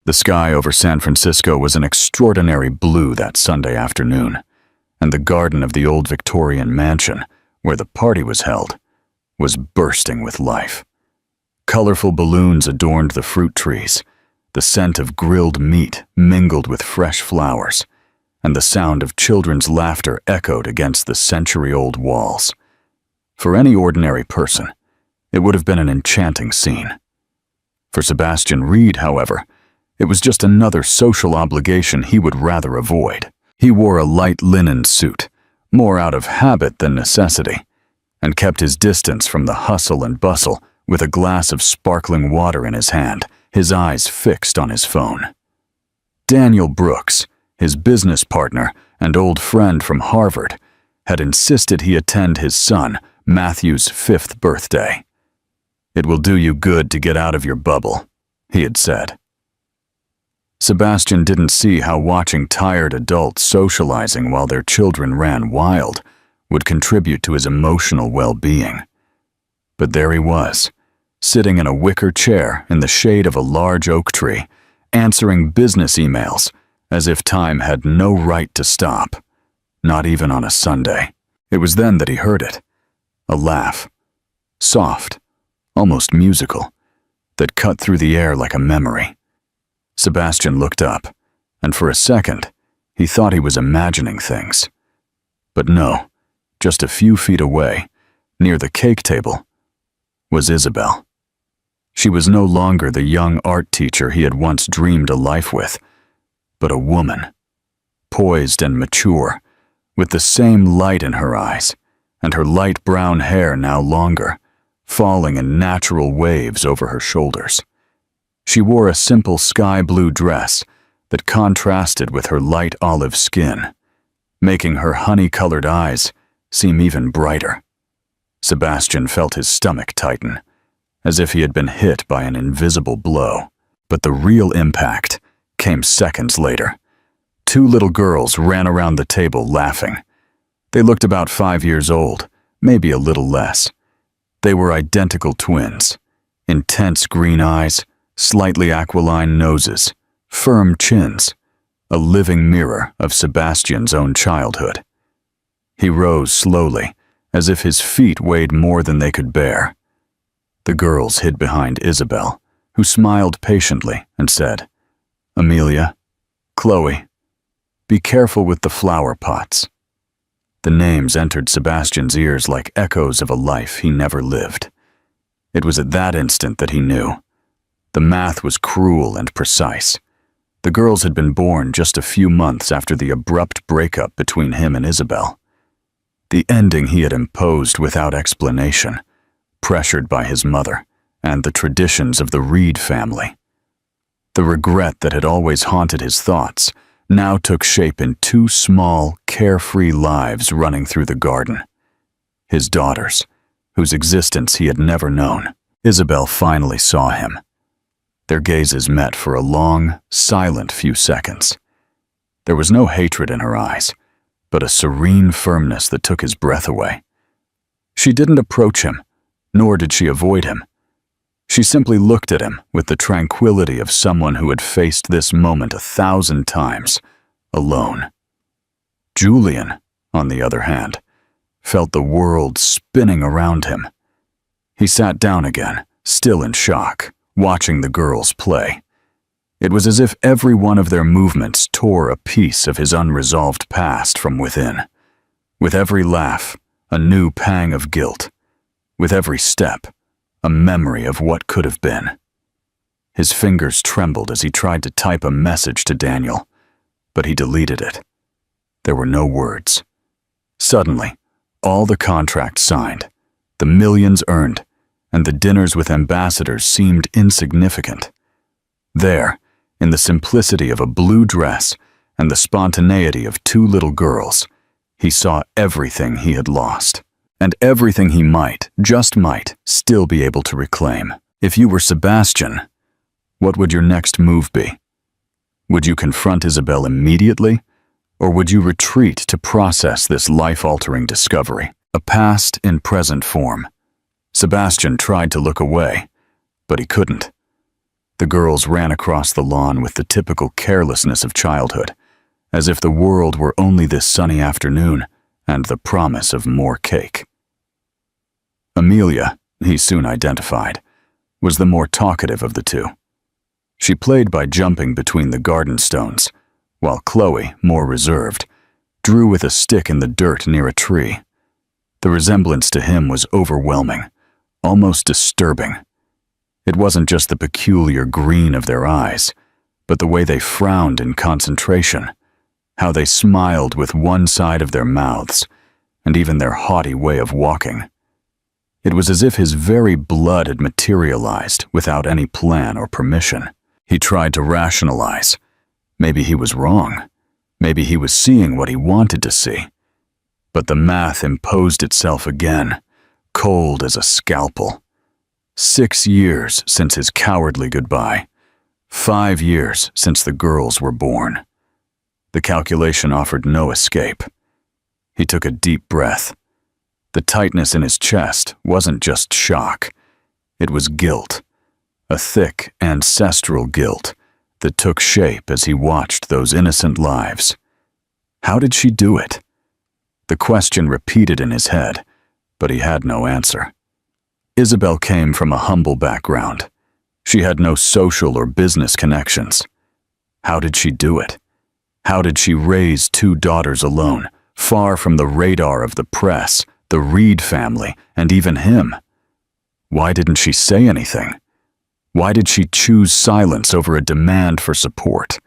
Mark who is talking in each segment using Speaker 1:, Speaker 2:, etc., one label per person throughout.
Speaker 1: The sky over San Francisco was an extraordinary blue that Sunday afternoon, and the garden of the old Victorian mansion, where the party was held, was bursting with life. Colorful balloons adorned the fruit trees, the scent of grilled meat mingled with fresh flowers, and the sound of children's laughter echoed against the century-old walls. For any ordinary person, it would have been an enchanting scene. For Sebastian Reed, however, it was just another social obligation he would rather avoid. He wore a light linen suit, more out of habit than necessity, and kept his distance from the hustle and bustle with a glass of sparkling water in his hand, his eyes fixed on his phone. Daniel Brooks, his business partner and old friend from Harvard, had insisted he attend his son, Matthew's 5th birthday. "It will do you good to get out of your bubble," he had said. Sebastian didn't see how watching tired adults socializing while their children ran wild would contribute to his emotional well-being. But there he was, sitting in a wicker chair in the shade of a large oak tree, answering business emails as if time had no right to stop, not even on a Sunday. It was then that he heard it, a laugh, soft, almost musical, that cut through the air like a memory. Sebastian looked up, and for a second, he thought he was imagining things. But no, just a few feet away, near the cake table, was Isabel. She was no longer the young art teacher he had once dreamed a life with, but a woman, poised and mature, with the same light in her eyes, and her light brown hair now longer, falling in natural waves over her shoulders. She wore a simple sky blue dress that contrasted with her light olive skin, making her honey-colored eyes seem even brighter. Sebastian felt his stomach tighten, as if he had been hit by an invisible blow. But the real impact came seconds later. 2 little girls ran around the table laughing. They looked about 5 years old, maybe a little less. They were identical twins, intense green eyes, slightly aquiline noses, firm chins, a living mirror of Sebastian's own childhood. He rose slowly, as if his feet weighed more than they could bear. The girls hid behind Isabel, who smiled patiently and said, "Amelia, Chloe, be careful with the flower pots." The names entered Sebastian's ears like echoes of a life he never lived. It was at that instant that he knew. The math was cruel and precise. The girls had been born just a few months after the abrupt breakup between him and Isabel. The ending he had imposed without explanation, pressured by his mother and the traditions of the Reed family. The regret that had always haunted his thoughts now took shape in 2 small, carefree lives running through the garden. His daughters, whose existence he had never known. Isabel finally saw him. Their gazes met for a long, silent few seconds. There was no hatred in her eyes, but a serene firmness that took his breath away. She didn't approach him, nor did she avoid him. She simply looked at him with the tranquility of someone who had faced this moment 1,000 times, alone. Julian, on the other hand, felt the world spinning around him. He sat down again, still in shock, watching the girls play. It was as if every one of their movements tore a piece of his unresolved past from within. With every laugh, a new pang of guilt. With every step, a memory of what could have been. His fingers trembled as he tried to type a message to Daniel, but he deleted it. There were no words. Suddenly, all the contracts signed, the millions earned, and the dinners with ambassadors seemed insignificant. There, in the simplicity of a blue dress and the spontaneity of 2 little girls, he saw everything he had lost, and everything he might, just might, still be able to reclaim. If you were Sebastian, what would your next move be? Would you confront Isabel immediately, or would you retreat to process this life-altering discovery, a past in present form? Sebastian tried to look away, but he couldn't. The girls ran across the lawn with the typical carelessness of childhood, as if the world were only this sunny afternoon and the promise of more cake. Amelia, he soon identified, was the more talkative of the two. She played by jumping between the garden stones, while Chloe, more reserved, drew with a stick in the dirt near a tree. The resemblance to him was overwhelming, almost disturbing. It wasn't just the peculiar green of their eyes, but the way they frowned in concentration, how they smiled with one side of their mouths, and even their haughty way of walking. It was as if his very blood had materialized without any plan or permission. He tried to rationalize. Maybe he was wrong. Maybe he was seeing what he wanted to see. But the math imposed itself again, cold as a scalpel. 6 years since his cowardly goodbye. 5 years since the girls were born. The calculation offered no escape. He took a deep breath. The tightness in his chest wasn't just shock. It was guilt. A thick, ancestral guilt that took shape as he watched those innocent lives. How did she do it? The question repeated in his head, but he had no answer. Isabel came from a humble background. She had no social or business connections. How did she do it? How did she raise 2 daughters alone, far from the radar of the press, the Reed family, and even him? Why didn't she say anything? Why did she choose silence over a demand for support?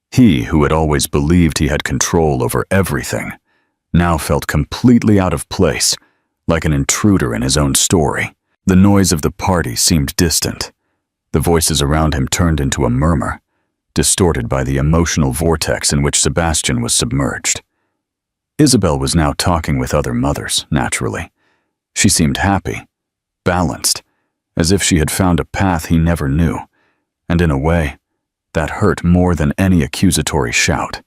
Speaker 1: He, who had always believed he had control over everything, now felt completely out of place, like an intruder in his own story. The noise of the party seemed distant. The voices around him turned into a murmur, distorted by the emotional vortex in which Sebastian was submerged. Isabel was now talking with other mothers, naturally. She seemed happy, balanced, as if she had found a path he never knew, and in a way, that hurt more than any accusatory shout.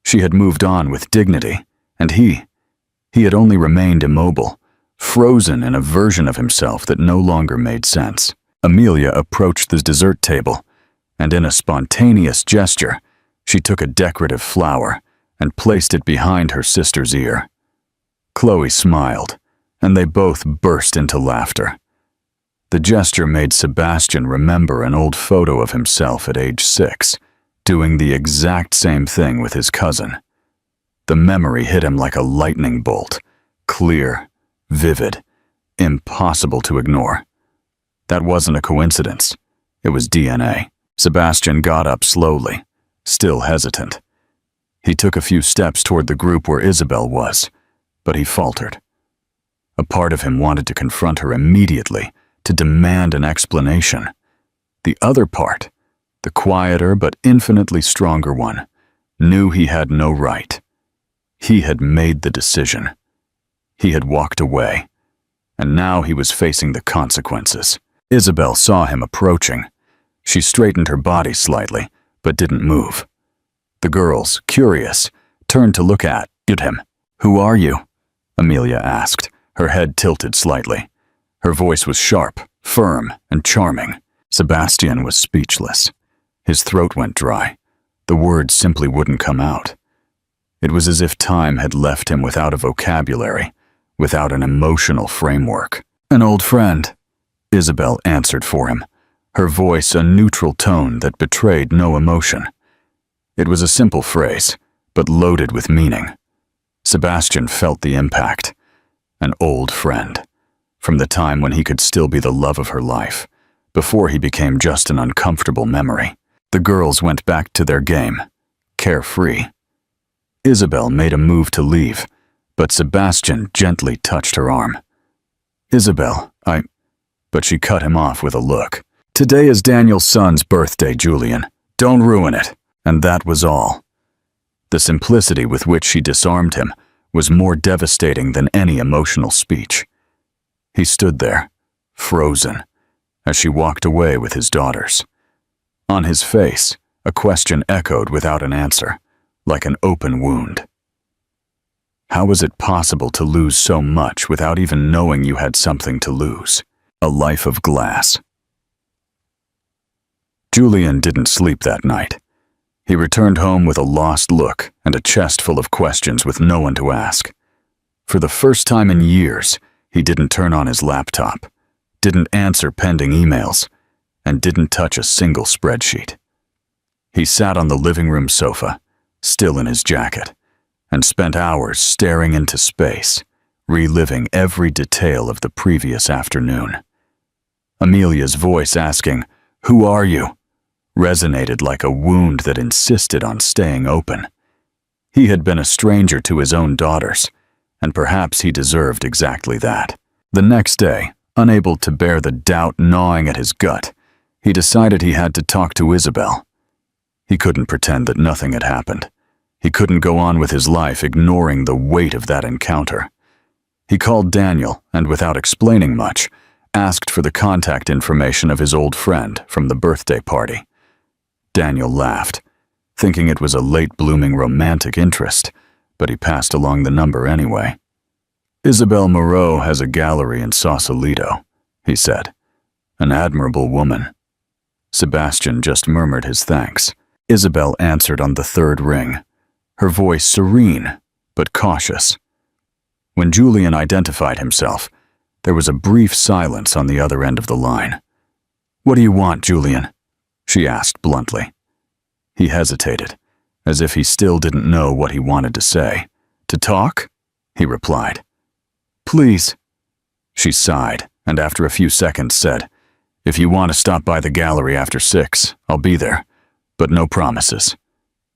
Speaker 1: She had moved on with dignity, and he had only remained immobile, frozen in a version of himself that no longer made sense. Amelia approached the dessert table, and in a spontaneous gesture, she took a decorative flower and placed it behind her sister's ear. Chloe smiled, and they both burst into laughter. The gesture made Sebastian remember an old photo of himself at age 6, doing the exact same thing with his cousin. The memory hit him like a lightning bolt, clear, vivid, impossible to ignore. That wasn't a coincidence. It was DNA. Sebastian got up slowly, still hesitant. He took a few steps toward the group where Isabel was, but he faltered. A part of him wanted to confront her immediately, to demand an explanation. The other part, the quieter but infinitely stronger one, knew he had no right. He had made the decision. He had walked away, and now he was facing the consequences. Isabel saw him approaching. She straightened her body slightly, but didn't move. The girls, curious, turned to look at him. "Who are you?" Amelia asked, her head tilted slightly. Her voice was sharp, firm, and charming. Sebastian was speechless. His throat went dry. The words simply wouldn't come out. It was as if time had left him without a vocabulary, without an emotional framework. "An old friend," Isabel answered for him, her voice a neutral tone that betrayed no emotion. It was a simple phrase, but loaded with meaning. Sebastian felt the impact. An old friend. From the time when he could still be the love of her life, before he became just an uncomfortable memory. The girls went back to their game, carefree. Isabel made a move to leave, but Sebastian gently touched her arm. "Isabel, But she cut him off with a look. "Today is Daniel's son's birthday, Julian. Don't ruin it." And that was all. The simplicity with which she disarmed him was more devastating than any emotional speech. He stood there, frozen, as she walked away with his daughters. On his face, a question echoed without an answer, like an open wound. How was it possible to lose so much without even knowing you had something to lose? A life of glass. Julian didn't sleep that night. He returned home with a lost look and a chest full of questions with no one to ask. For the first time in years, he didn't turn on his laptop, didn't answer pending emails, and didn't touch a single spreadsheet. He sat on the living room sofa, still in his jacket, and spent hours staring into space, reliving every detail of the previous afternoon. Amelia's voice asking, "Who are you?" resonated like a wound that insisted on staying open. He had been a stranger to his own daughters, and perhaps he deserved exactly that. The next day, unable to bear the doubt gnawing at his gut, he decided he had to talk to Isabel. He couldn't pretend that nothing had happened. He couldn't go on with his life ignoring the weight of that encounter. He called Daniel and, without explaining much, asked for the contact information of his old friend from the birthday party. Daniel laughed, thinking it was a late-blooming romantic interest, but he passed along the number anyway. "Isabel Moreau has a gallery in Sausalito," he said. "An admirable woman." Sebastian just murmured his thanks. Isabel answered on the third ring, her voice serene but cautious. When Julian identified himself, there was a brief silence on the other end of the line. "What do you want, Julian?" she asked bluntly. He hesitated, as if he still didn't know what he wanted to say. "To talk?" he replied. "Please." She sighed, and after a few seconds said, "If you want to stop by the gallery after 6, I'll be there, but no promises,"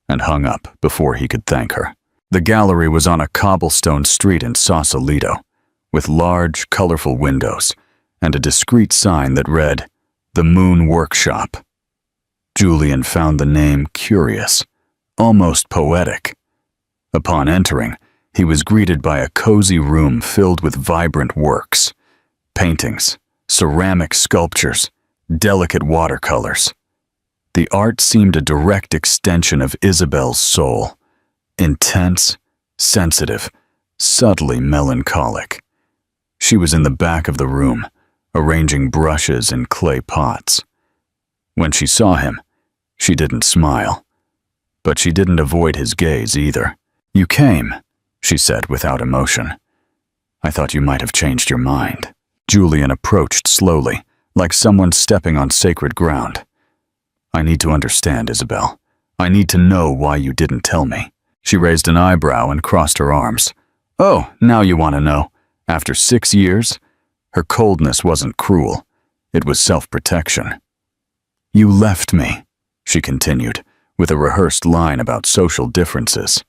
Speaker 1: and hung up before he could thank her. The gallery was on a cobblestone street in Sausalito, with large, colorful windows and a discreet sign that read, "The Moon Workshop." Julian found the name curious, almost poetic. Upon entering, he was greeted by a cozy room filled with vibrant works, paintings, ceramic sculptures, delicate watercolors. The art seemed a direct extension of Isabel's soul, intense, sensitive, subtly melancholic. She was in the back of the room, arranging brushes in clay pots. When she saw him, she didn't smile, but she didn't avoid his gaze either. "You came," she said without emotion. "I thought you might have changed your mind." Julian approached slowly, like someone stepping on sacred ground. "I need to understand, Isabel. I need to know why you didn't tell me." She raised an eyebrow and crossed her arms. "Oh, now you want to know. After 6 years?" Her coldness wasn't cruel. It was self-protection. "You left me," she continued, with a rehearsed line about social differences.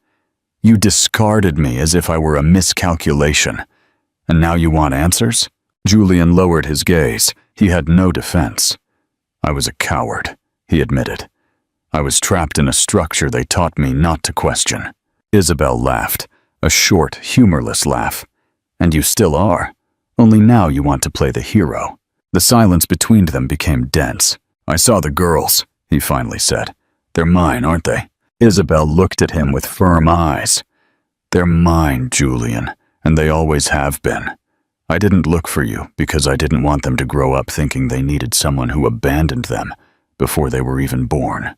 Speaker 1: "You discarded me as if I were a miscalculation. And now you want answers?" Julian lowered his gaze. He had no defense. "I was a coward," he admitted. "I was trapped in a structure they taught me not to question." Isabel laughed, a short, humorless laugh. "And you still are, only now you want to play the hero." The silence between them became dense. "I saw the girls," he finally said. "They're mine, aren't they?" Isabel looked at him with firm eyes. "They're mine, Julian, and they always have been. I didn't look for you because I didn't want them to grow up thinking they needed someone who abandoned them before they were even born."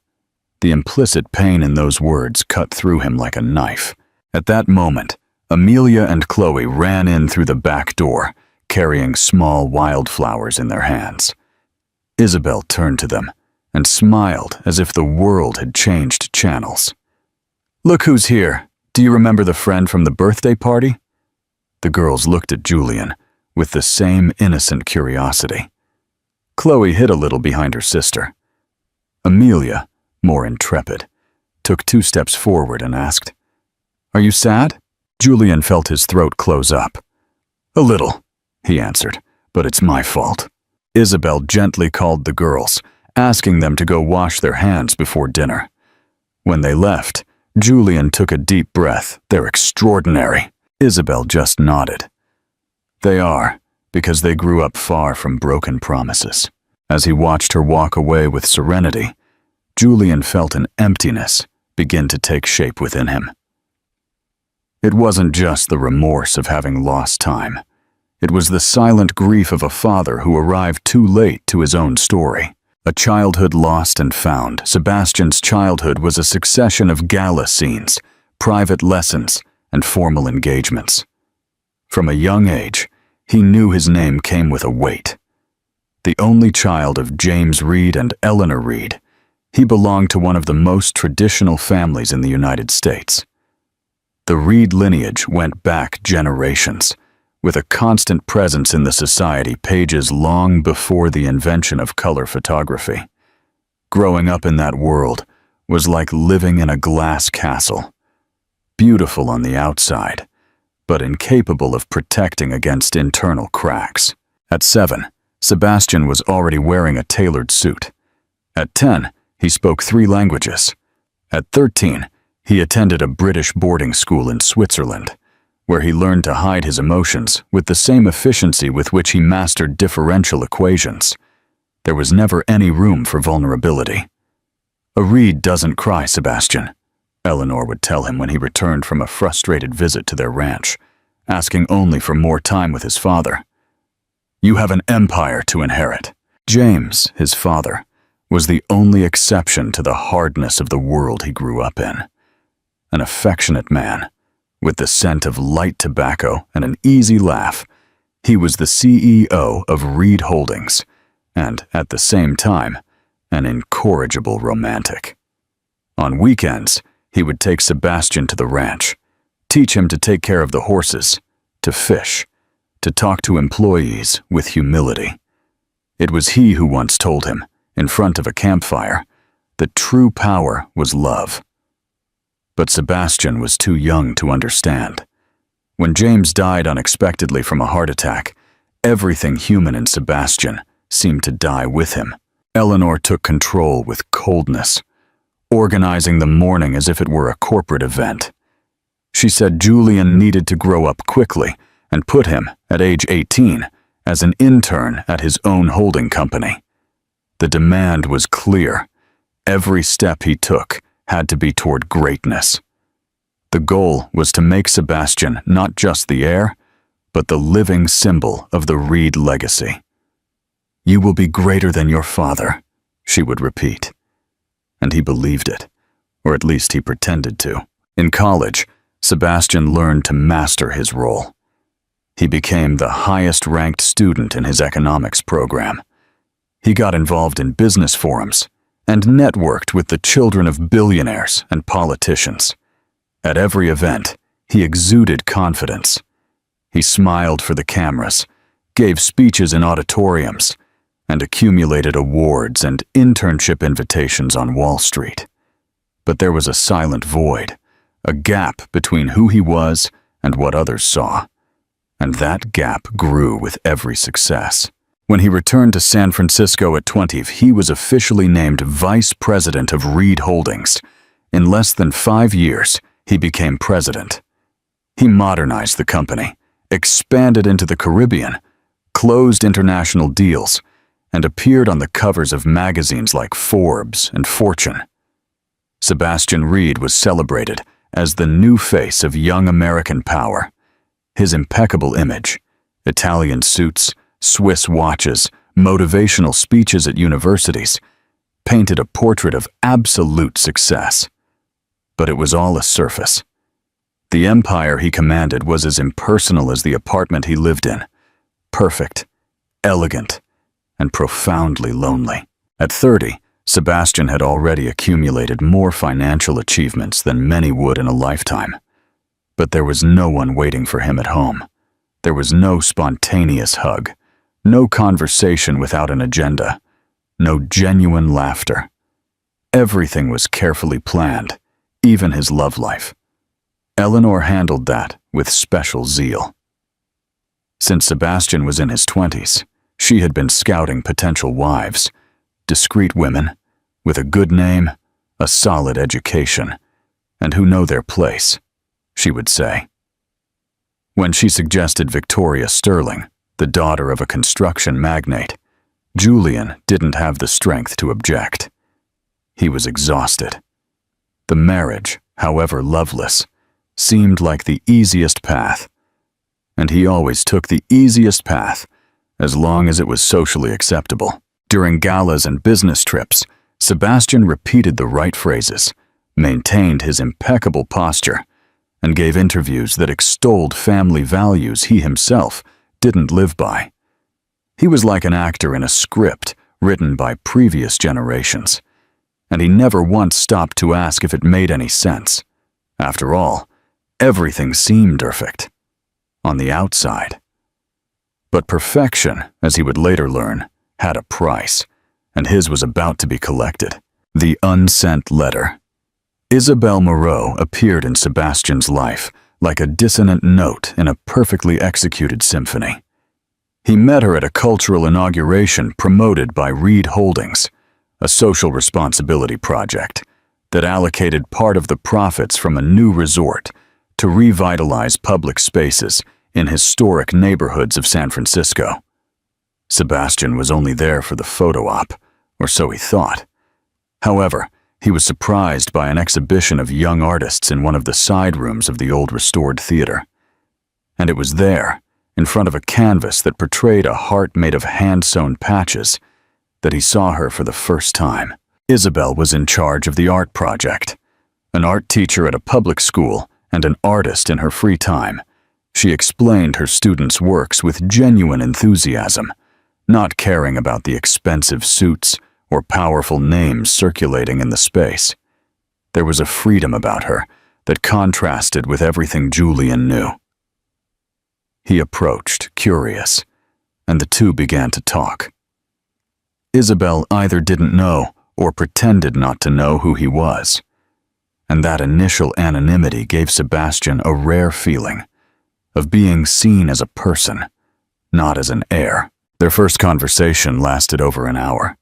Speaker 1: The implicit pain in those words cut through him like a knife. At that moment, Amelia and Chloe ran in through the back door, carrying small wildflowers in their hands. Isabel turned to them and smiled as if the world had changed channels. "Look who's here. Do you remember the friend from the birthday party?" The girls looked at Julian with the same innocent curiosity. Chloe hid a little behind her sister. Amelia, more intrepid, took 2 steps forward and asked, "Are you sad?" Julian felt his throat close up. "A little," he answered, "but it's my fault." Isabel gently called the girls, asking them to go wash their hands before dinner. When they left, Julian took a deep breath. "They're extraordinary." Isabel just nodded. "They are, because they grew up far from broken promises." As he watched her walk away with serenity, Julian felt an emptiness begin to take shape within him. It wasn't just the remorse of having lost time. It was the silent grief of a father who arrived too late to his own story. A childhood lost and found, Sebastian's childhood was a succession of gala scenes, private lessons, and formal engagements. From a young age, he knew his name came with a weight. The only child of James Reed and Eleanor Reed, he belonged to one of the most traditional families in the United States. The Reed lineage went back generations, with a constant presence in the society pages long before the invention of color photography. Growing up in that world was like living in a glass castle, beautiful on the outside, but incapable of protecting against internal cracks. At 7, Sebastian was already wearing a tailored suit. At 10, he spoke 3 languages. At 13, he attended a British boarding school in Switzerland, where he learned to hide his emotions with the same efficiency with which he mastered differential equations. There was never any room for vulnerability. "A Reed doesn't cry, Sebastian," Eleanor would tell him when he returned from a frustrated visit to their ranch, asking only for more time with his father. "You have an empire to inherit." James, his father, was the only exception to the hardness of the world he grew up in. An affectionate man, with the scent of light tobacco and an easy laugh, he was the CEO of Reed Holdings, and, at the same time, an incorrigible romantic. On weekends, he would take Sebastian to the ranch, teach him to take care of the horses, to fish, to talk to employees with humility. It was he who once told him, in front of a campfire, that true power was love. But Sebastian was too young to understand. When James died unexpectedly from a heart attack, everything human in Sebastian seemed to die with him. Eleanor took control with coldness, organizing the mourning as if it were a corporate event. She said Julian needed to grow up quickly and put him, at age 18, as an intern at his own holding company. The demand was clear. Every step he took had to be toward greatness. The goal was to make Sebastian not just the heir, but the living symbol of the Reed legacy. "You will be greater than your father," she would repeat. And he believed it, or at least he pretended to. In college, Sebastian learned to master his role. He became the highest-ranked student in his economics program. He got involved in business forums and networked with the children of billionaires and politicians. At every event, he exuded confidence. He smiled for the cameras, gave speeches in auditoriums, and accumulated awards and internship invitations on Wall Street. But there was a silent void, a gap between who he was and what others saw. And that gap grew with every success. When he returned to San Francisco at 20, he was officially named Vice President of Reed Holdings. In less than 5 years, he became president. He modernized the company, expanded into the Caribbean, closed international deals, and appeared on the covers of magazines like Forbes and Fortune. Sebastian Reed was celebrated as the new face of young American power. His impeccable image, Italian suits, Swiss watches, motivational speeches at universities, painted a portrait of absolute success. But it was all a surface. The empire he commanded was as impersonal as the apartment he lived in. Perfect, elegant, and profoundly lonely. At 30, Sebastian had already accumulated more financial achievements than many would in a lifetime. But there was no one waiting for him at home. There was no spontaneous hug, no conversation without an agenda, no genuine laughter. Everything was carefully planned, even his love life. Eleanor handled that with special zeal. Since Sebastian was in his 20s, she had been scouting potential wives, discreet women, with a good name, a solid education, and who know their place, she would say. When she suggested Victoria Sterling, the daughter of a construction magnate, Julian didn't have the strength to object. He was exhausted. The marriage, however loveless, seemed like the easiest path, and he always took the easiest path as long as it was socially acceptable. During galas and business trips, Sebastian repeated the right phrases, maintained his impeccable posture, and gave interviews that extolled family values he himself didn't live by. He was like an actor in a script written by previous generations, and he never once stopped to ask if it made any sense. After all, everything seemed perfect on the outside. But perfection, as he would later learn, had a price, and his was about to be collected. The unsent letter. Isabelle Moreau appeared in Sebastian's life like a dissonant note in a perfectly executed symphony. He met her at a cultural inauguration promoted by Reed Holdings, a social responsibility project that allocated part of the profits from a new resort to revitalize public spaces in historic neighborhoods of San Francisco. Sebastian was only there for the photo op, or so he thought. However, he was surprised by an exhibition of young artists in one of the side rooms of the old restored theater. And it was there, in front of a canvas that portrayed a heart made of hand-sewn patches, that he saw her for the first time. Isabelle was in charge of the art project. An art teacher at a public school and an artist in her free time, she explained her students' works with genuine enthusiasm, not caring about the expensive suits or powerful names circulating in the space. There was a freedom about her that contrasted with everything Julian knew. He approached, curious, and the two began to talk. Isabelle either didn't know or pretended not to know who he was, and that initial anonymity gave Sebastian a rare feeling of being seen as a person, not as an heir. Their first conversation lasted over an hour.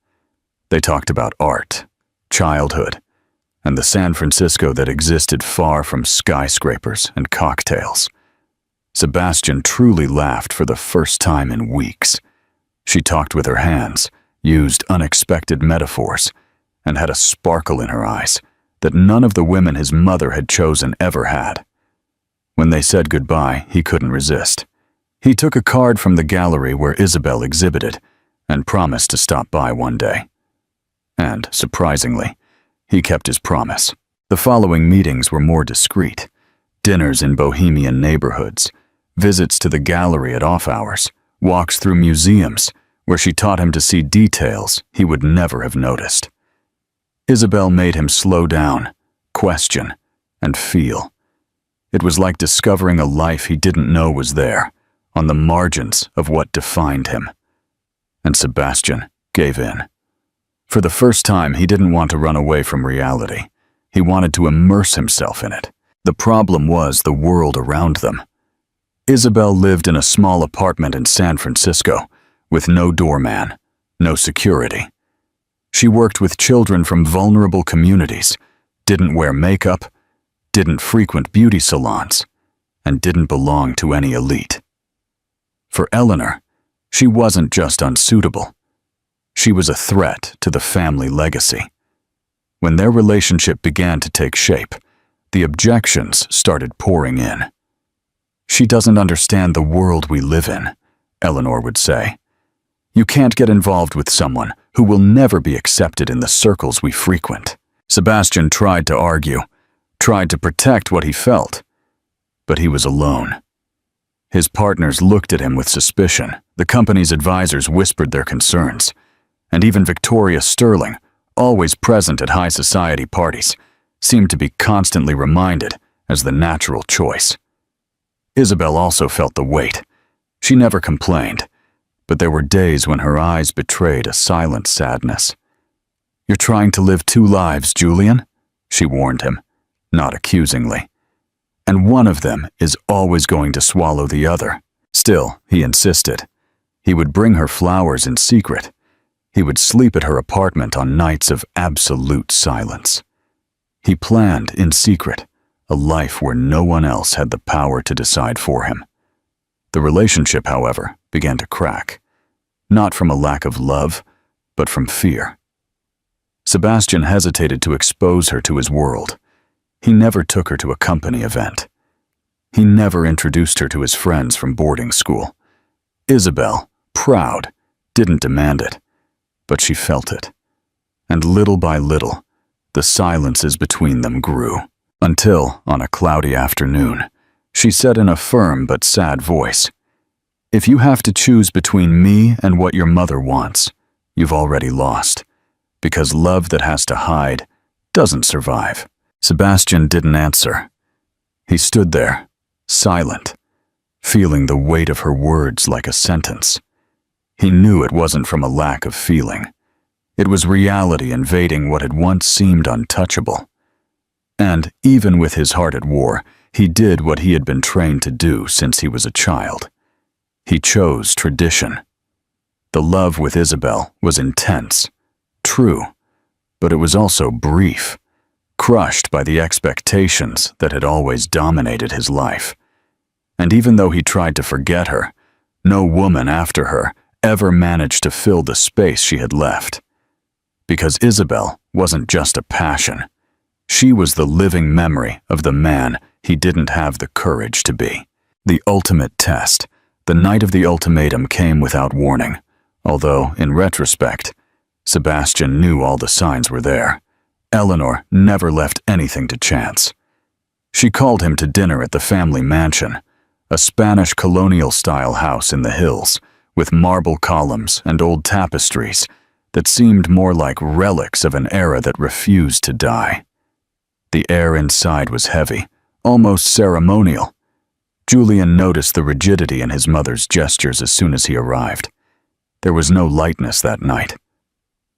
Speaker 1: They talked about art, childhood, and the San Francisco that existed far from skyscrapers and cocktails. Sebastian truly laughed for the first time in weeks. She talked with her hands, used unexpected metaphors, and had a sparkle in her eyes that none of the women his mother had chosen ever had. When they said goodbye, he couldn't resist. He took a card from the gallery where Isabelle exhibited and promised to stop by one day. And, surprisingly, he kept his promise. The following meetings were more discreet: dinners in bohemian neighborhoods, visits to the gallery at off hours, walks through museums where she taught him to see details he would never have noticed. Isabelle made him slow down, question, and feel. It was like discovering a life he didn't know was there, on the margins of what defined him. And Sebastian gave in. For the first time, he didn't want to run away from reality. He wanted to immerse himself in it. The problem was the world around them. Isabelle lived in a small apartment in San Francisco, with no doorman, no security. She worked with children from vulnerable communities, didn't wear makeup, didn't frequent beauty salons, and didn't belong to any elite. For Eleanor, she wasn't just unsuitable. She was a threat to the family legacy. When their relationship began to take shape, the objections started pouring in. "She doesn't understand the world we live in," Eleanor would say. "You can't get involved with someone who will never be accepted in the circles we frequent." Sebastian tried to argue, tried to protect what he felt, but he was alone. His partners looked at him with suspicion. The company's advisors whispered their concerns. And even Victoria Sterling, always present at high society parties, seemed to be constantly reminded as the natural choice. Isabelle also felt the weight. She never complained, but there were days when her eyes betrayed a silent sadness. "You're trying to live two lives, Julian," she warned him, not accusingly. "And one of them is always going to swallow the other." Still, he insisted. He would bring her flowers in secret. He would sleep at her apartment on nights of absolute silence. He planned, in secret, a life where no one else had the power to decide for him. The relationship, however, began to crack, not from a lack of love, but from fear. Sebastian hesitated to expose her to his world. He never took her to a company event. He never introduced her to his friends from boarding school. Isabelle, proud, didn't demand it. but she felt it. And little by little, the silences between them grew, until, on a cloudy afternoon, she said in a firm but sad voice, "If you have to choose between me and what your mother wants, you've already lost, because love that has to hide doesn't survive." Sebastian didn't answer. He stood there, silent, feeling the weight of her words like a sentence. He knew it wasn't from a lack of feeling. It was reality invading what had once seemed untouchable. And, even with his heart at war, he did what he had been trained to do since he was a child. He chose tradition. The love with Isabel was intense, true, but it was also brief, crushed by the expectations that had always dominated his life. And even though he tried to forget her, no woman after her ever managed to fill the space she had left. Because Isabel wasn't just a passion. She was the living memory of the man he didn't have the courage to be. The ultimate test, the night of the ultimatum, came without warning, although, in retrospect, Sebastian knew all the signs were there. Eleanor never left anything to chance. She called him to dinner at the family mansion, a Spanish colonial-style house in the hills, with marble columns and old tapestries that seemed more like relics of an era that refused to die. The air inside was heavy, almost ceremonial. Julian noticed the rigidity in his mother's gestures as soon as he arrived. There was no lightness that night.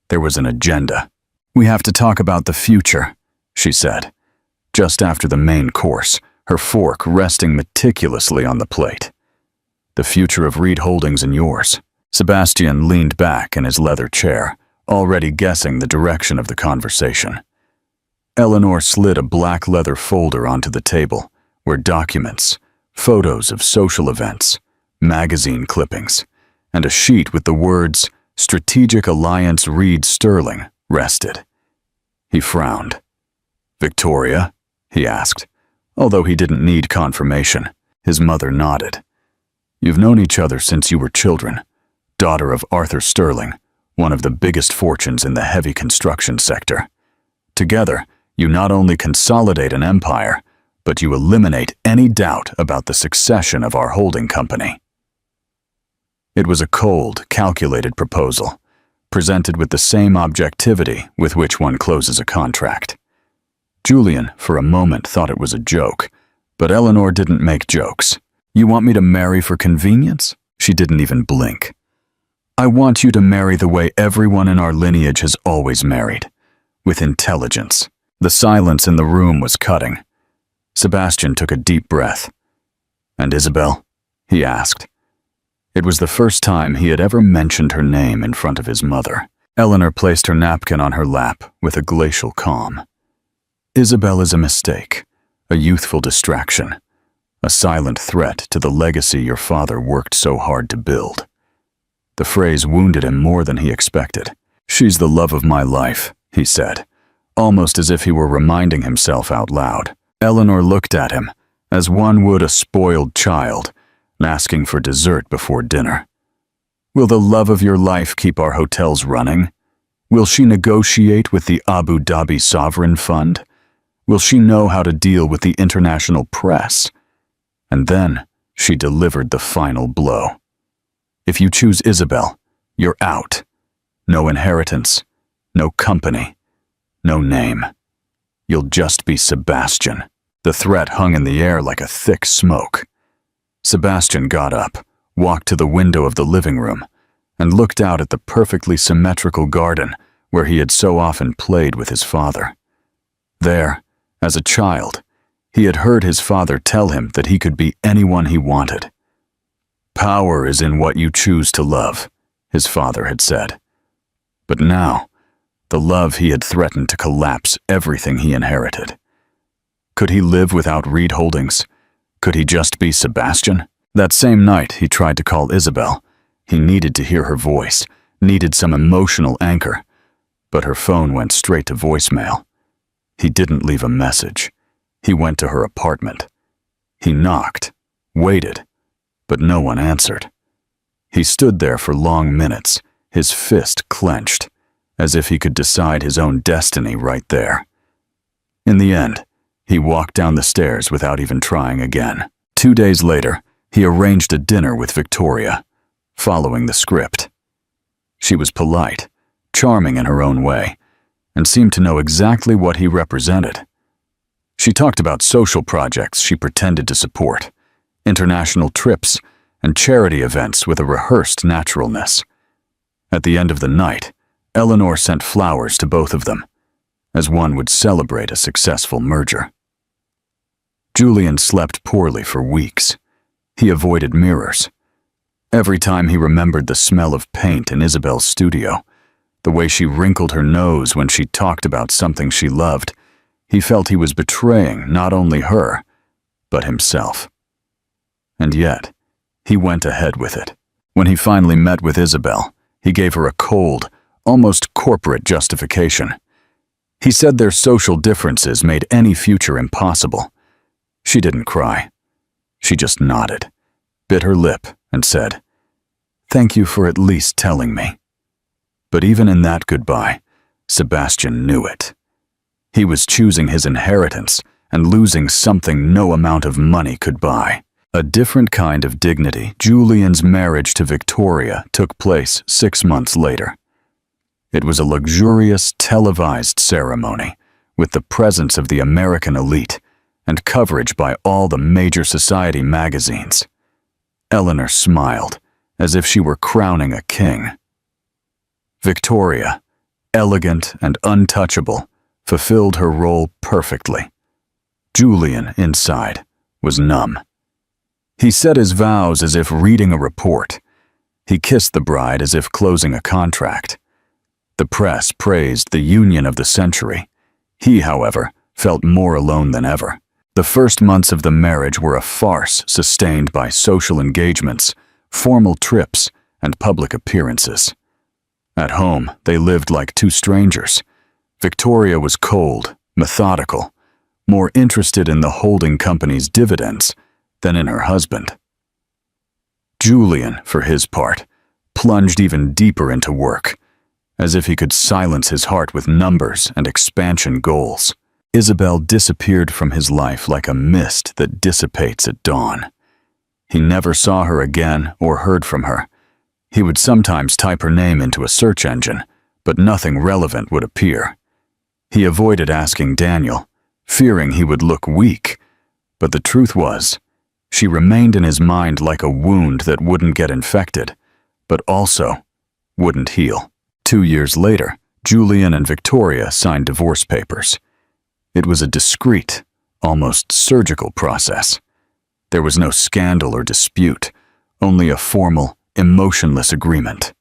Speaker 1: There was an agenda. "We have to talk about the future," she said, just after the main course, her fork resting meticulously on the plate. "The future of Reed Holdings and yours." Sebastian leaned back in his leather chair, already guessing the direction of the conversation. Eleanor slid a black leather folder onto the table, where documents, photos of social events, magazine clippings, and a sheet with the words "Strategic Alliance Reed Sterling" rested. He frowned. "Victoria?" he asked, although he didn't need confirmation. His mother nodded. "You've known each other since you were children. Daughter of Arthur Sterling, one of the biggest fortunes in the heavy construction sector. Together, you not only consolidate an empire, but you eliminate any doubt about the succession of our holding company." It was a cold, calculated proposal, presented with the same objectivity with which one closes a contract. Julian, for a moment, thought it was a joke, but Eleanor didn't make jokes. "You want me to marry for convenience?" She didn't even blink. "I want you to marry the way everyone in our lineage has always married, with intelligence." The silence in the room was cutting. Sebastian took a deep breath. "And Isabel?" he asked. It was the first time he had ever mentioned her name in front of his mother. Eleanor placed her napkin on her lap with a glacial calm. "Isabel is a mistake, a youthful distraction, a silent threat to the legacy your father worked so hard to build." The phrase wounded him more than he expected. "She's the love of my life," he said, almost as if he were reminding himself out loud. Eleanor looked at him, as one would a spoiled child, asking for dessert before dinner. "Will the love of your life keep our hotels running? Will she negotiate with the Abu Dhabi Sovereign Fund? Will she know how to deal with the international press?" And then she delivered the final blow. "If you choose Isabel, you're out. No inheritance, no company, no name. You'll just be Sebastian." The threat hung in the air like a thick smoke. Sebastian got up, walked to the window of the living room, and looked out at the perfectly symmetrical garden where he had so often played with his father. There, as a child, he had heard his father tell him that he could be anyone he wanted. "Power is in what you choose to love," his father had said. But now, the love he had threatened to collapse everything he inherited. Could he live without Reed Holdings? Could he just be Sebastian? That same night, he tried to call Isabel. He needed to hear her voice, needed some emotional anchor. But her phone went straight to voicemail. He didn't leave a message. He went to her apartment. He knocked, waited, but no one answered. He stood there for long minutes, his fist clenched, as if he could decide his own destiny right there. In the end, he walked down the stairs without even trying again. 2 days later, he arranged a dinner with Victoria, following the script. She was polite, charming in her own way, and seemed to know exactly what he represented. She talked about social projects she pretended to support, international trips, and charity events with a rehearsed naturalness. At the end of the night, Eleanor sent flowers to both of them, as one would celebrate a successful merger. Julian slept poorly for weeks. He avoided mirrors. Every time he remembered the smell of paint in Isabel's studio, the way she wrinkled her nose when she talked about something she loved, he felt he was betraying not only her, but himself. And yet, he went ahead with it. When he finally met with Isabel, he gave her a cold, almost corporate justification. He said their social differences made any future impossible. She didn't cry. She just nodded, bit her lip, and said, "Thank you for at least telling me." But even in that goodbye, Sebastian knew it. He was choosing his inheritance and losing something no amount of money could buy. A different kind of dignity. Julian's marriage to Victoria took place 6 months later. It was a luxurious, televised ceremony with the presence of the American elite and coverage by all the major society magazines. Eleanor smiled, as if she were crowning a king. Victoria, elegant and untouchable, fulfilled her role perfectly. Julian, inside, was numb. He said his vows as if reading a report. He kissed the bride as if closing a contract. The press praised the union of the century. He, however, felt more alone than ever. The first months of the marriage were a farce sustained by social engagements, formal trips, and public appearances. At home, they lived like two strangers. Victoria was cold, methodical, more interested in the holding company's dividends than in her husband. Julian, for his part, plunged even deeper into work, as if he could silence his heart with numbers and expansion goals. Isabel disappeared from his life like a mist that dissipates at dawn. He never saw her again or heard from her. He would sometimes type her name into a search engine, but nothing relevant would appear. He avoided asking Daniel, fearing he would look weak, but the truth was, she remained in his mind like a wound that wouldn't get infected, but also wouldn't heal. 2 years later, Julian and Victoria signed divorce papers. It was a discreet, almost surgical process. There was no scandal or dispute, only a formal, emotionless agreement.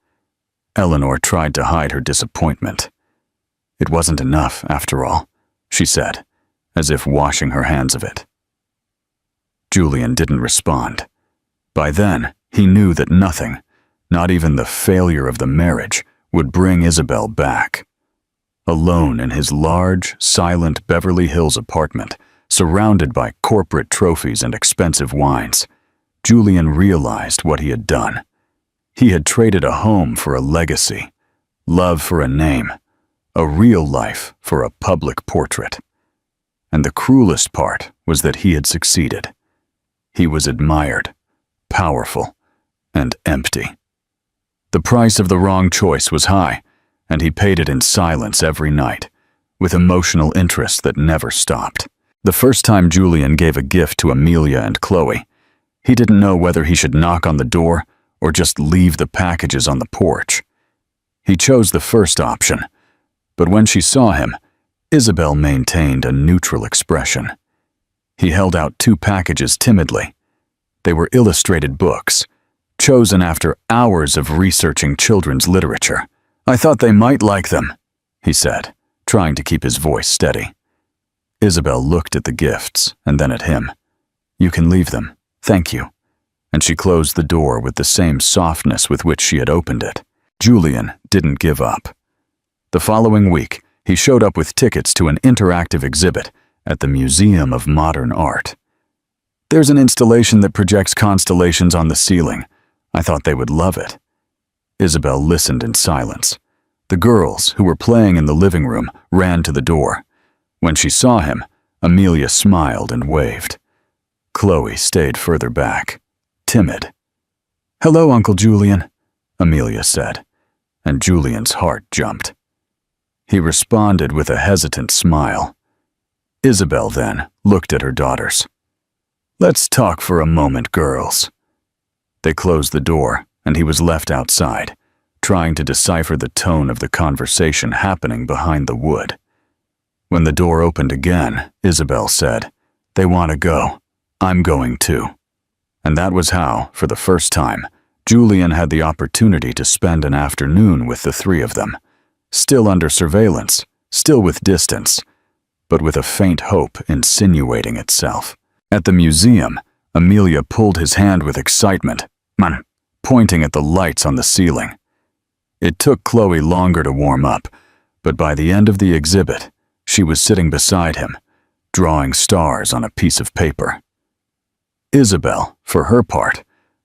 Speaker 1: Eleanor tried to hide her disappointment. It wasn't enough, after all, she said, as if washing her hands of it. Julian didn't respond. By then, he knew that nothing, not even the failure of the marriage, would bring Isabel back. Alone in his large, silent Beverly Hills apartment, surrounded by corporate trophies and expensive wines, Julian realized what he had done. He had traded a home for a legacy, love for a name, a real life for a public portrait. And the cruelest part was that he had succeeded. He was admired, powerful, and empty. The price of the wrong choice was high, and he paid it in silence every night, with emotional interest that never stopped. The first time Julian gave a gift to Amelia and Chloe, he didn't know whether he should knock on the door or just leave the packages on the porch. He chose the first option, but when she saw him, Isabel maintained a neutral expression. He held out 2 packages timidly. They were illustrated books, chosen after hours of researching children's literature. "I thought they might like them," he said, trying to keep his voice steady. Isabel looked at the gifts and then at him. "You can leave them, thank you." And she closed the door with the same softness with which she had opened it. Julian didn't give up. The following week, he showed up with tickets to an interactive exhibit at the Museum of Modern Art. "There's an installation that projects constellations on the ceiling. I thought they would love it." Isabel listened in silence. The girls, who were playing in the living room, ran to the door. When she saw him, Amelia smiled and waved. Chloe stayed further back, timid. "Hello, Uncle Julian," Amelia said, and Julian's heart jumped. He responded with a hesitant smile. Isabel then looked at her daughters. "Let's talk for a moment, girls." They closed the door, and he was left outside, trying to decipher the tone of the conversation happening behind the wood. When the door opened again, Isabel said, "They want to go. I'm going too." And that was how, for the first time, Julian had the opportunity to spend an afternoon with the three of them, still under surveillance, still with distance, but with a faint hope insinuating itself. At the museum, Amelia pulled his hand with excitement, pointing at the lights on the ceiling. It took Chloe longer to warm up, but by the end of the exhibit, she was sitting beside him, drawing stars on a piece of paper. Isabel, for her part,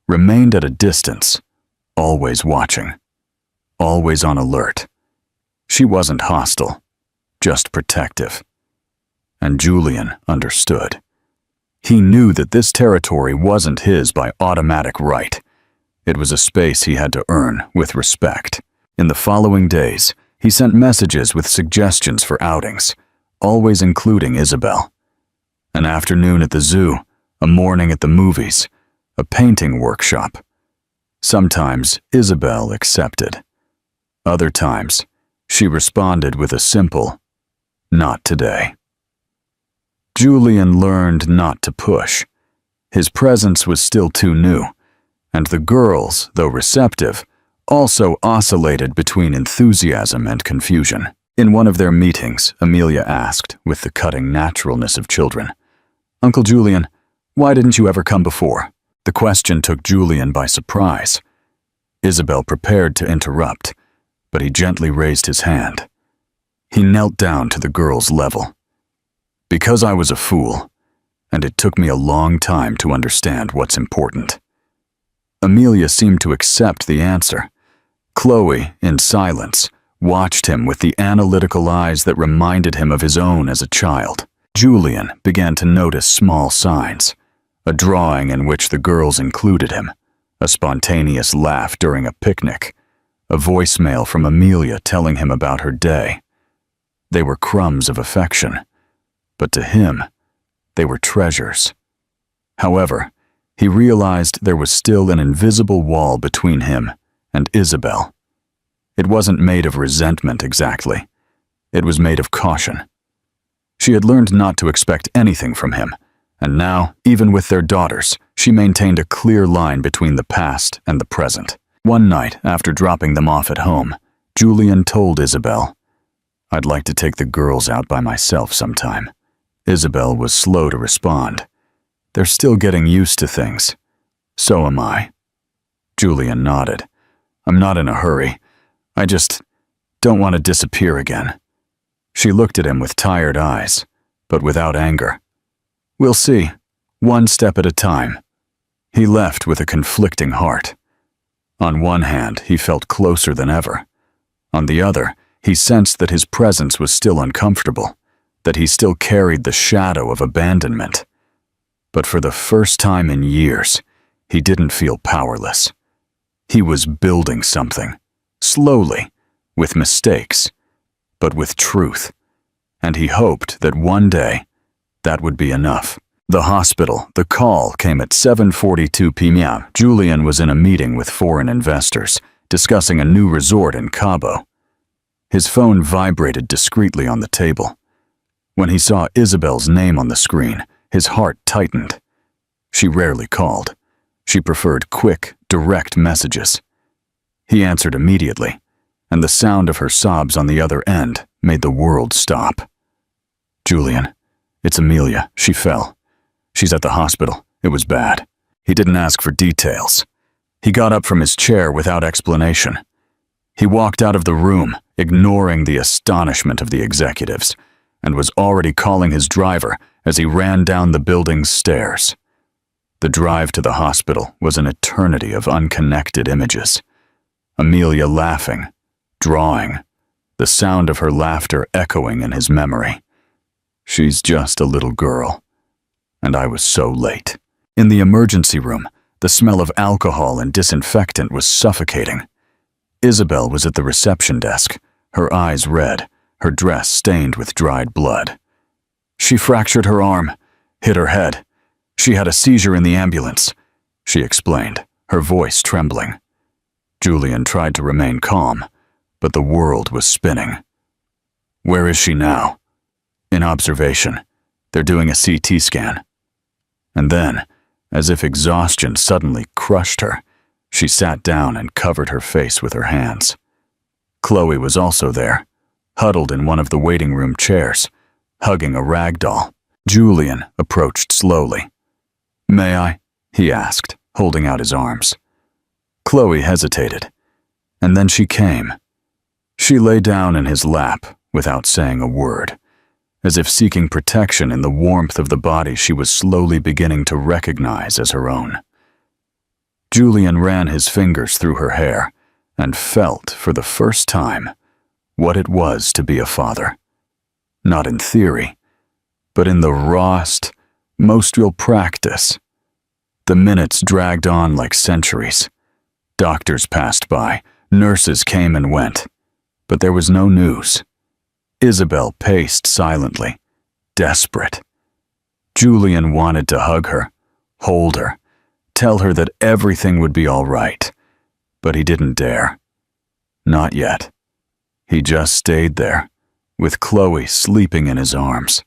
Speaker 1: remained at a distance, always watching, always on alert. She wasn't hostile, just protective. And Julian understood. He knew that this territory wasn't his by automatic right. It was a space he had to earn with respect. In the following days, he sent messages with suggestions for outings, always including Isabel. An afternoon at the zoo, a morning at the movies, a painting workshop. Sometimes Isabel accepted. Other times, she responded with a simple, "Not today." Julian learned not to push. His presence was still too new, and the girls, though receptive, also oscillated between enthusiasm and confusion. In one of their meetings, Amelia asked, with the cutting naturalness of children, "Uncle Julian, why didn't you ever come before?" The question took Julian by surprise. Isabel prepared to interrupt, but he gently raised his hand. He knelt down to the girl's level. "Because I was a fool, and it took me a long time to understand what's important." Amelia seemed to accept the answer. Chloe, in silence, watched him with the analytical eyes that reminded him of his own as a child. Julian began to notice small signs. A drawing in which the girls included him, a spontaneous laugh during a picnic, a voicemail from Amelia telling him about her day. They were crumbs of affection, but to him, they were treasures. However, he realized there was still an invisible wall between him and Isabel. It wasn't made of resentment exactly. It was made of caution. She had learned not to expect anything from him, and now, even with their daughters, she maintained a clear line between the past and the present. One night, after dropping them off at home, Julian told Isabel, "I'd like to take the girls out by myself sometime." Isabel was slow to respond. "They're still getting used to things. So am I." Julian nodded. "I'm not in a hurry. I just don't want to disappear again." She looked at him with tired eyes, but without anger. "We'll see, one step at a time." He left with a conflicting heart. On one hand, he felt closer than ever. On the other, he sensed that his presence was still uncomfortable, that he still carried the shadow of abandonment. But for the first time in years, he didn't feel powerless. He was building something, slowly, with mistakes, but with truth. And he hoped that one day, that would be enough. The hospital, the call came at 7:42 p.m. Julian was in a meeting with foreign investors, discussing a new resort in Cabo. His phone vibrated discreetly on the table. When he saw Isabel's name on the screen, his heart tightened. She rarely called. She preferred quick, direct messages. He answered immediately, and the sound of her sobs on the other end made the world stop. "Julian, it's Amelia. She fell. She's at the hospital. It was bad." He didn't ask for details. He got up from his chair without explanation. He walked out of the room, ignoring the astonishment of the executives, and was already calling his driver as he ran down the building's stairs. The drive to the hospital was an eternity of unconnected images. Amelia laughing, drawing, the sound of her laughter echoing in his memory. She's just a little girl. And I was so late. In the emergency room, the smell of alcohol and disinfectant was suffocating. Isabel was at the reception desk, her eyes red, her dress stained with dried blood. She fractured her arm, hit her head. She had a seizure in the ambulance, she explained, her voice trembling. Julian tried to remain calm, but the world was spinning. Where is she now? In observation. They're doing a CT scan. And then, as if exhaustion suddenly crushed her, she sat down and covered her face with her hands. Chloe was also there, huddled in one of the waiting room chairs, hugging a rag doll. Julian approached slowly. "May I?" he asked, holding out his arms. Chloe hesitated, and then she came. She lay down in his lap without saying a word, as if seeking protection in the warmth of the body she was slowly beginning to recognize as her own. Julian ran his fingers through her hair and felt, for the first time, what it was to be a father. Not in theory, but in the rawest, most real practice. The minutes dragged on like centuries. Doctors passed by, nurses came and went, but there was no news. Isabel paced silently, desperate. Julian wanted to hug her, hold her, tell her that everything would be all right, but he didn't dare. Not yet. He just stayed there, with Chloe sleeping in his arms,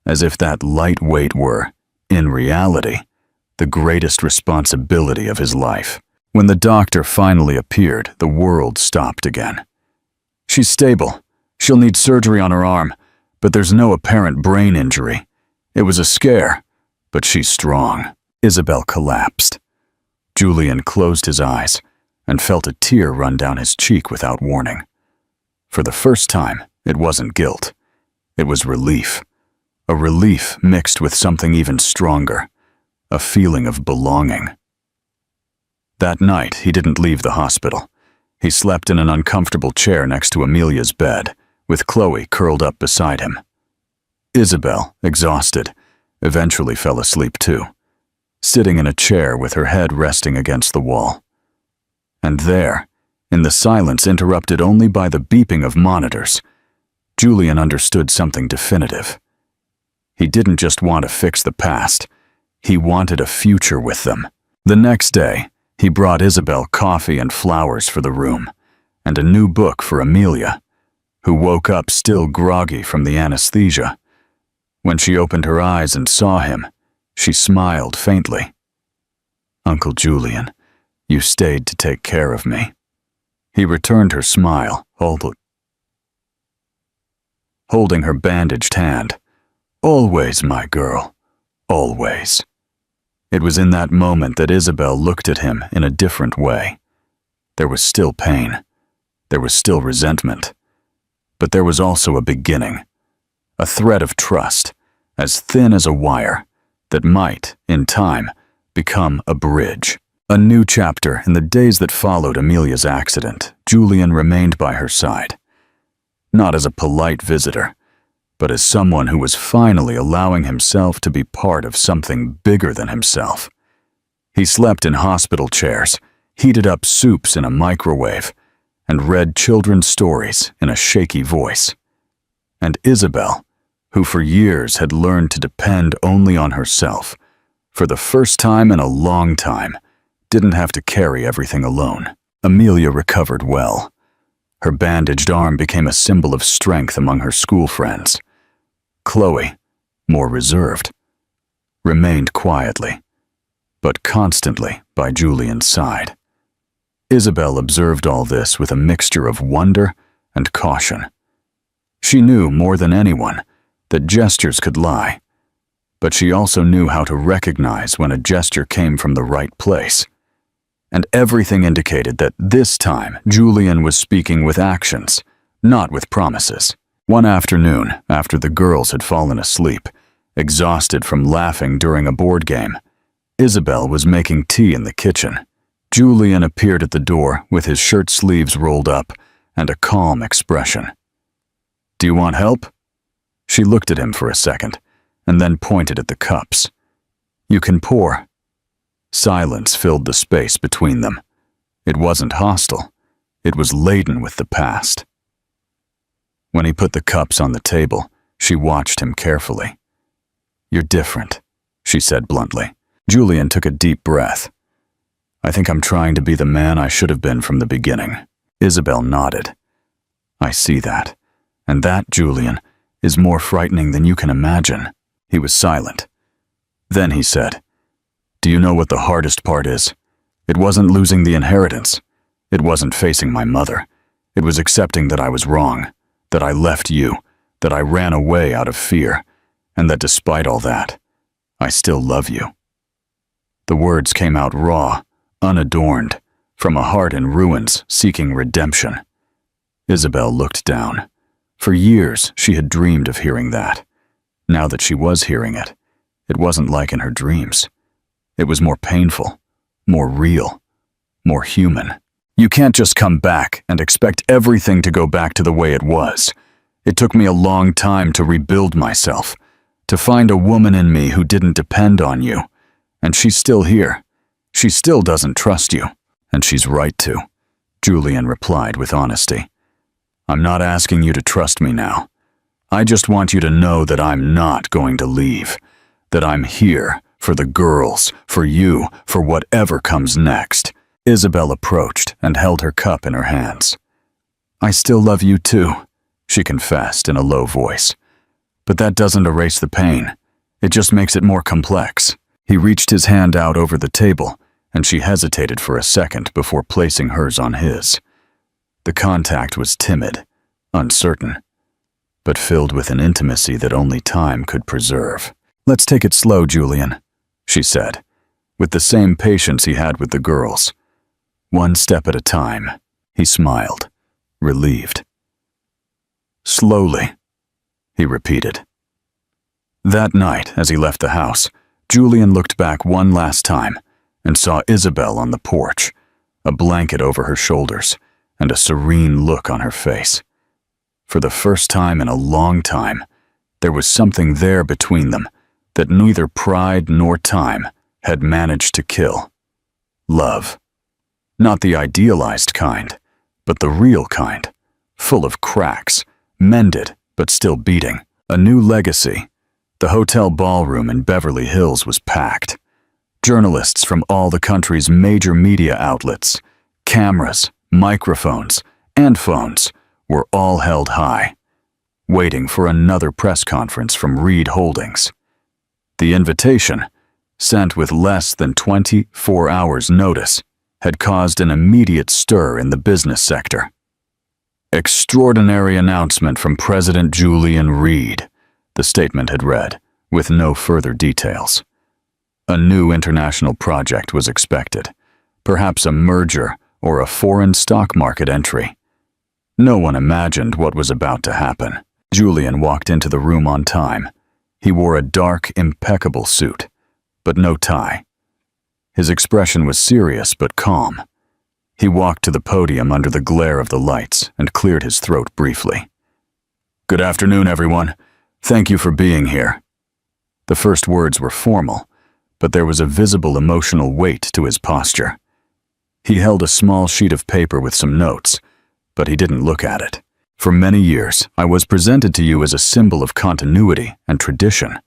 Speaker 1: as if that light weight were, in reality, the greatest responsibility of his life. When the doctor finally appeared, the world stopped again. "She's stable. She'll need surgery on her arm, but there's no apparent brain injury. It was a scare, but she's strong." Isabel collapsed. Julian closed his eyes and felt a tear run down his cheek without warning. For the first time, it wasn't guilt. It was relief. A relief mixed with something even stronger, a feeling of belonging. That night, he didn't leave the hospital. He slept in an uncomfortable chair next to Amelia's bed, with Chloe curled up beside him. Isabel, exhausted, eventually fell asleep too, sitting in a chair with her head resting against the wall. And there, in the silence interrupted only by the beeping of monitors, Julian understood something definitive. He didn't just want to fix the past, he wanted a future with them. The next day, he brought Isabel coffee and flowers for the room, and a new book for Amelia, who woke up still groggy from the anesthesia. When she opened her eyes and saw him, she smiled faintly. "Uncle Julian, you stayed to take care of me." He returned her smile, holding her bandaged hand. "Always, my girl, always." It was in that moment that Isabel looked at him in a different way. There was still pain. There was still resentment. But there was also a beginning, a thread of trust, as thin as a wire, that might, in time, become a bridge. A new chapter in the days that followed Amelia's accident. Julian remained by her side. Not as a polite visitor, but as someone who was finally allowing himself to be part of something bigger than himself. He slept in hospital chairs, heated up soups in a microwave, and read children's stories in a shaky voice. And Isabel, who for years had learned to depend only on herself, for the first time in a long time, didn't have to carry everything alone. Amelia recovered well. Her bandaged arm became a symbol of strength among her school friends. Chloe, more reserved, remained quietly, but constantly by Julian's side. Isabel observed all this with a mixture of wonder and caution. She knew more than anyone that gestures could lie, but she also knew how to recognize when a gesture came from the right place. And everything indicated that this time Julian was speaking with actions, not with promises. One afternoon, after the girls had fallen asleep, exhausted from laughing during a board game, Isabel was making tea in the kitchen, Julian appeared at the door with his shirt sleeves rolled up and a calm expression. "Do you want help?" She looked at him for a second, and then pointed at the cups. "You can pour." Silence filled the space between them. It wasn't hostile. It was laden with the past. When he put the cups on the table, she watched him carefully. "You're different," she said bluntly. Julian took a deep breath. "I think I'm trying to be the man I should have been from the beginning." Isabel nodded. "I see that. And that, Julian, is more frightening than you can imagine." He was silent. Then he said, "Do you know what the hardest part is? It wasn't losing the inheritance. It wasn't facing my mother. It was accepting that I was wrong, that I left you, that I ran away out of fear, and that despite all that, I still love you." The words came out raw, unadorned, from a heart in ruins seeking redemption. Isabel looked down. For years, she had dreamed of hearing that. Now that she was hearing it, it wasn't like in her dreams. It was more painful, more real, more human. "You can't just come back and expect everything to go back to the way it was. It took me a long time to rebuild myself, to find a woman in me who didn't depend on you. And she's still here. She still doesn't trust you. And she's right to," Julian replied with honesty. "I'm not asking you to trust me now. I just want you to know that I'm not going to leave, that I'm here for the girls, for you, for whatever comes next." Isabel approached and held her cup in her hands. "I still love you too," she confessed in a low voice. "But that doesn't erase the pain. It just makes it more complex." He reached his hand out over the table, and she hesitated for a second before placing hers on his. The contact was timid, uncertain, but filled with an intimacy that only time could preserve. "Let's take it slow, Julian," she said, with the same patience he had with the girls. "One step at a time." He smiled, relieved. "Slowly," he repeated. That night, as he left the house, Julian looked back one last time and saw Isabel on the porch, a blanket over her shoulders and a serene look on her face. For the first time in a long time, there was something there between them that neither pride nor time had managed to kill. Love. Not the idealized kind, but the real kind, full of cracks, mended but still beating. A new legacy. The hotel ballroom in Beverly Hills was packed. Journalists from all the country's major media outlets, cameras, microphones, and phones were all held high, waiting for another press conference from Reed Holdings. The invitation, sent with less than 24 hours' notice, had caused an immediate stir in the business sector. "Extraordinary announcement from President Julian Reed," the statement had read, with no further details. A new international project was expected, perhaps a merger or a foreign stock market entry. No one imagined what was about to happen. Julian walked into the room on time. He wore a dark, impeccable suit, but no tie. His expression was serious but calm. He walked to the podium under the glare of the lights and cleared his throat briefly. "Good afternoon, everyone. Thank you for being here." The first words were formal, but there was a visible emotional weight to his posture. He held a small sheet of paper with some notes, but he didn't look at it. "For many years, I was presented to you as a symbol of continuity and tradition.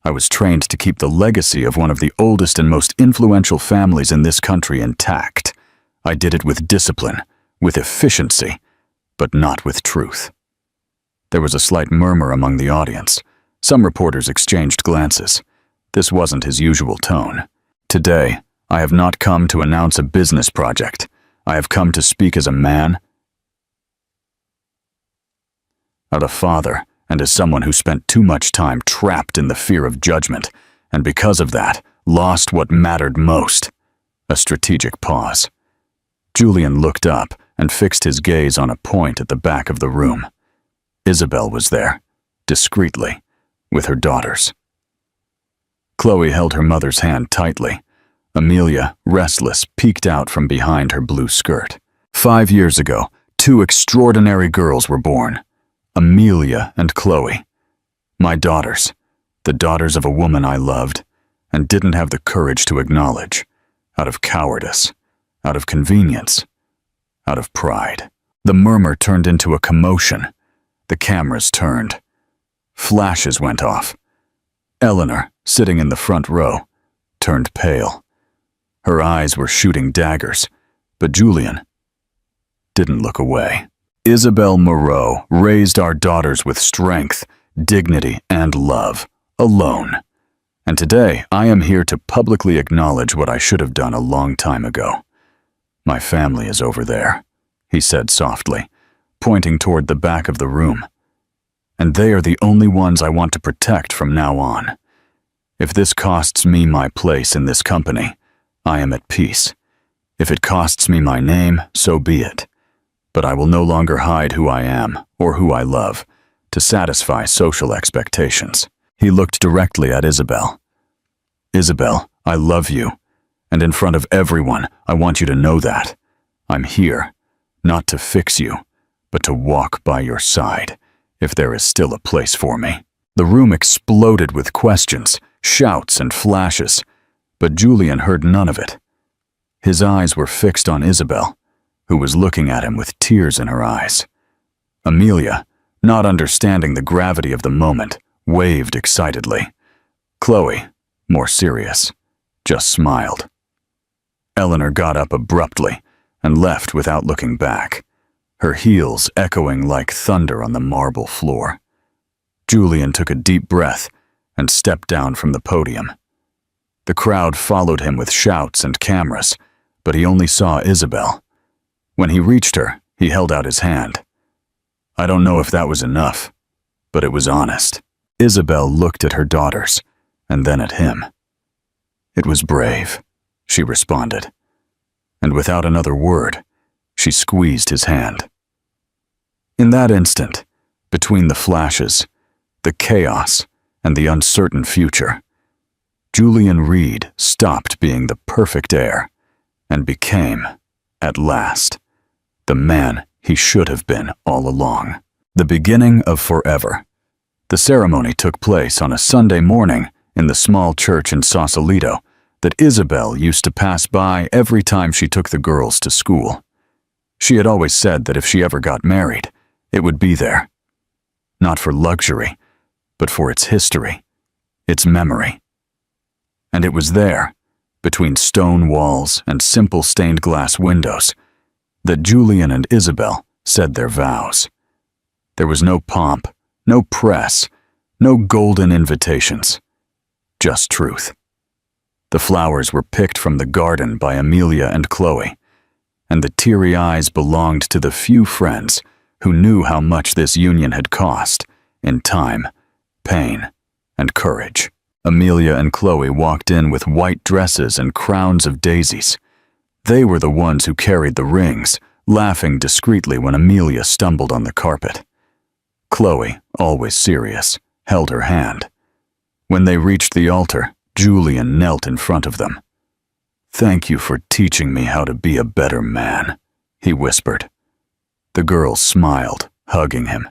Speaker 1: I was trained to keep the legacy of one of the oldest and most influential families in this country intact. I did it with discipline, with efficiency, but not with truth." There was a slight murmur among the audience. Some reporters exchanged glances. This wasn't his usual tone. "Today, I have not come to announce a business project. I have come to speak as a man, as a father, and as someone who spent too much time trapped in the fear of judgment, and because of that, lost what mattered most." A strategic pause. Julian looked up and fixed his gaze on a point at the back of the room. Isabel was there, discreetly, with her daughters. Chloe held her mother's hand tightly, Amelia, restless, peeked out from behind her blue skirt. 5 years ago, 2 extraordinary girls were born, Amelia and Chloe. My daughters, the daughters of a woman I loved and didn't have the courage to acknowledge, out of cowardice, out of convenience, out of pride. The murmur turned into a commotion. The cameras turned. Flashes went off. Eleanor, sitting in the front row, turned pale. Her eyes were shooting daggers, but Julian didn't look away. Isabel Moreau raised our daughters with strength, dignity, and love, alone. And today, I am here to publicly acknowledge what I should have done a long time ago. My family is over there, he said softly, pointing toward the back of the room. And they are the only ones I want to protect from now on. If this costs me my place in this company, I am at peace. If it costs me my name, so be it. But I will no longer hide who I am or who I love to satisfy social expectations. He looked directly at Isabel. Isabel, I love you, and in front of everyone, I want you to know that. I'm here, not to fix you, but to walk by your side, if there is still a place for me. The room exploded with questions, shouts, and flashes, but Julian heard none of it. His eyes were fixed on Isabel, who was looking at him with tears in her eyes. Amelia, not understanding the gravity of the moment, waved excitedly. Chloe, more serious, just smiled. Eleanor got up abruptly and left without looking back, her heels echoing like thunder on the marble floor. Julian took a deep breath and stepped down from the podium. The crowd followed him with shouts and cameras, but he only saw Isabel. When he reached her, he held out his hand. I don't know if that was enough, but it was honest. Isabel looked at her daughters, and then at him. It was brave, she responded, and without another word, she squeezed his hand. In that instant, between the flashes, the chaos, and the uncertain future, Julian Reed stopped being the perfect heir and became, at last, the man he should have been all along. The beginning of forever. The ceremony took place on a Sunday morning in the small church in Sausalito that Isabel used to pass by every time she took the girls to school. She had always said that if she ever got married, it would be there. Not for luxury, but for its history, its memory. And it was there, between stone walls and simple stained glass windows, that Julian and Isabel said their vows. There was no pomp, no press, no golden invitations, just truth. The flowers were picked from the garden by Amelia and Chloe, and the teary eyes belonged to the few friends who knew how much this union had cost in time, pain, and courage. Amelia and Chloe walked in with white dresses and crowns of daisies. They were the ones who carried the rings, laughing discreetly when Amelia stumbled on the carpet. Chloe, always serious, held her hand. When they reached the altar, Julian knelt in front of them. "Thank you for teaching me how to be a better man," he whispered. The girls smiled, hugging him.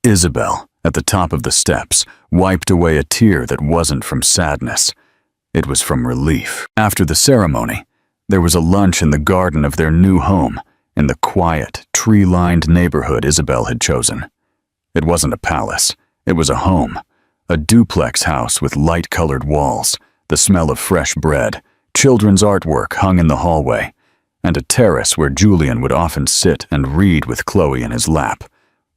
Speaker 1: Isabel, at the top of the steps, wiped away a tear that wasn't from sadness. It was from relief. After the ceremony, there was a lunch in the garden of their new home, in the quiet, tree-lined neighborhood Isabel had chosen. It wasn't a palace, it was a home, a duplex house with light-colored walls, the smell of fresh bread, children's artwork hung in the hallway, and a terrace where Julian would often sit and read with Chloe in his lap,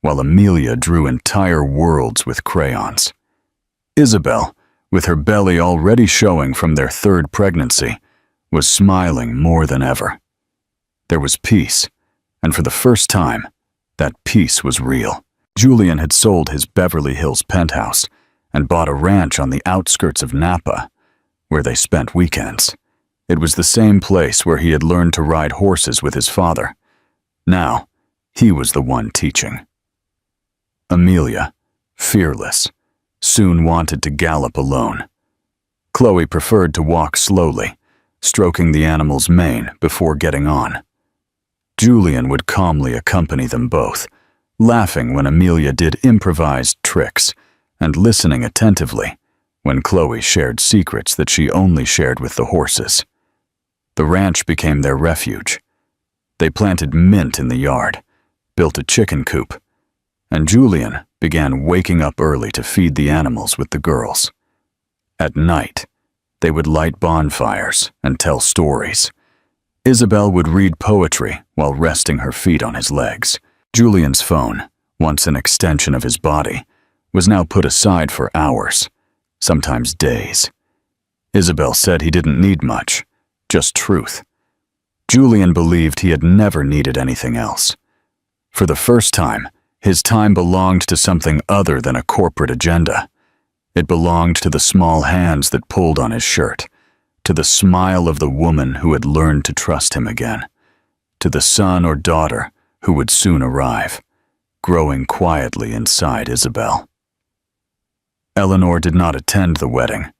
Speaker 1: while Amelia drew entire worlds with crayons. Isabel, with her belly already showing from their third pregnancy, was smiling more than ever. There was peace, and for the first time, that peace was real. Julian had sold his Beverly Hills penthouse and bought a ranch on the outskirts of Napa, where they spent weekends. It was the same place where he had learned to ride horses with his father. Now, he was the one teaching. Amelia, fearless, soon wanted to gallop alone. Chloe preferred to walk slowly, stroking the animal's mane before getting on. Julian would calmly accompany them both, laughing when Amelia did improvised tricks and listening attentively when Chloe shared secrets that she only shared with the horses. The ranch became their refuge. They planted mint in the yard, built a chicken coop, and Julian began waking up early to feed the animals with the girls. At night, they would light bonfires and tell stories. Isabel would read poetry while resting her feet on his legs. Julian's phone, once an extension of his body, was now put aside for hours, sometimes days. Isabel said he didn't need much, just truth. Julian believed he had never needed anything else. For the first time, his time belonged to something other than a corporate agenda. It belonged to the small hands that pulled on his shirt, to the smile of the woman who had learned to trust him again, to the son or daughter who would soon arrive, growing quietly inside Isabel. Eleanor did not attend the wedding,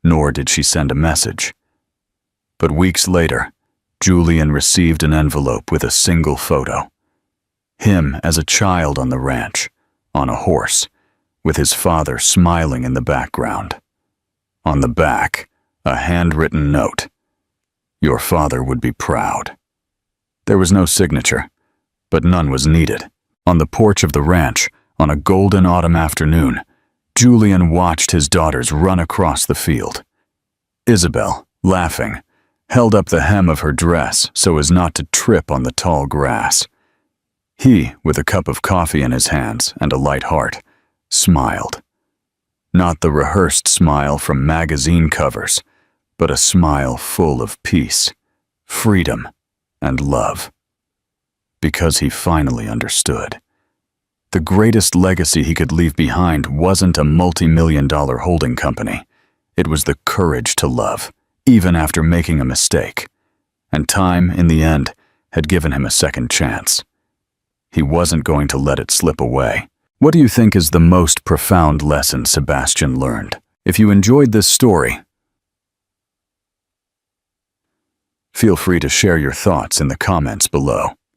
Speaker 1: nor did she send a message. But weeks later, Julian received an envelope with a single photo. Him as a child on the ranch, on a horse, with his father smiling in the background. On the back, a handwritten note. Your father would be proud. There was no signature, but none was needed. On the porch of the ranch, on a golden autumn afternoon, Julian watched his daughters run across the field. Isabel, laughing, held up the hem of her dress so as not to trip on the tall grass. He, with a cup of coffee in his hands and a light heart, smiled. Not the rehearsed smile from magazine covers, but a smile full of peace, freedom, and love. Because he finally understood. The greatest legacy he could leave behind wasn't a multi-million-dollar holding company. It was the courage to love, even after making a mistake. And time, in the end, had given him a second chance. He wasn't going to let it slip away. What do you think is the most profound lesson Sebastian learned? If you enjoyed this story, feel free to share your thoughts in the comments below.